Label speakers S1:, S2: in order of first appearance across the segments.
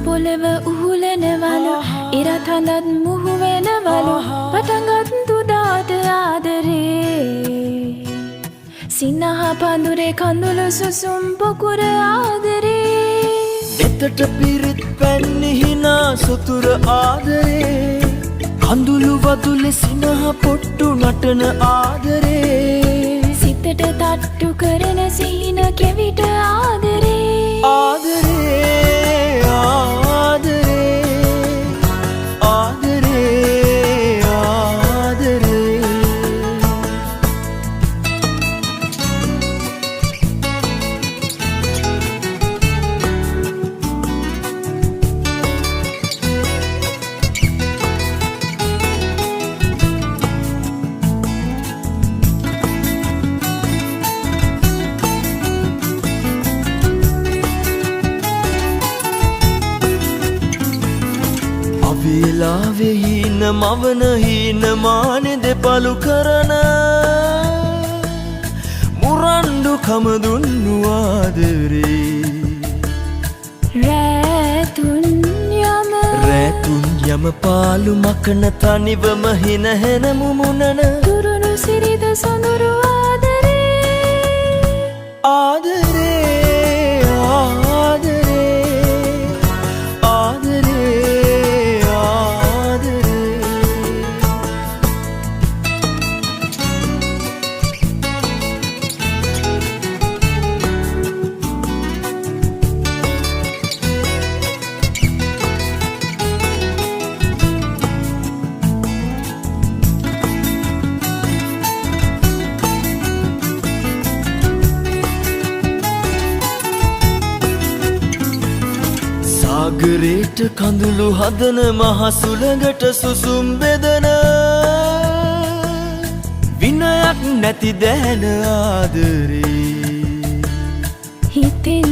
S1: පොළව උහුලනවලු ඉරත් හඳත් මුහු වෙනවලු පටන්ගත් තුඩාට ආදරේ සිනහ පඳුරේ කඳුළු සුසුම් පොකුර ආදරේ
S2: එතට පිරිත් පැන්නේ හිනා සොතුර ආදරේ කඳුළු වදුලේ සිනහ පොට්ටු නටන ආදරේ
S1: සිතට තට්ටු කරන සිහින කෙවිට ආදරේ
S2: ආදරේ ආදරේ ආදරේ ආදරේ වෙලාවෙ හීන මවන හීන මානෙ දෙපලු කරන මුරණ්ඩු කම දුන්නු ආදරේ
S1: රැතුන්
S2: යම පාලු මකන තනිවම හින හෙන මුමුණන
S1: තුරුණු සිරිද සොඳුරු ආදරේ
S2: ආදරේ ආදරේ ආදරේ සාගරේට කඳුළු හදන මහසුළඟට සුසුම් බෙදන විනයක් නැති දැන ආදරේ
S1: හිතෙන්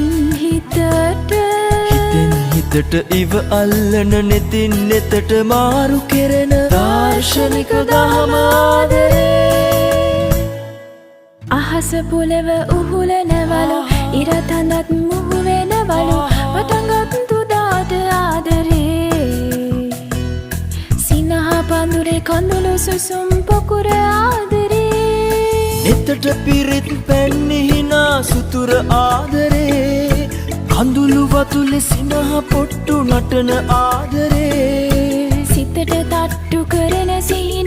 S2: හිතට ඉව අල්ලන නෙතින් නෙතට මාරු කෙරෙන දාර්ශනික දහම ආදරේ
S1: අහස පොළව උහුලනවලු ඉරත් හඳත් මුහු වෙනවලු පටන්ගත් තුඩාට ආදරේ සිනහ පඳුරේ කඳුළු සුසුම් පොකුර ආදරේ
S2: එතට පිරිත් පැන්නේ හිනා සුතුර ආදරේ කඳුළු වතුලේ සිනහ පොට්ටු නටන ආදරේ
S1: සිතට තට්ටු කරන සිහින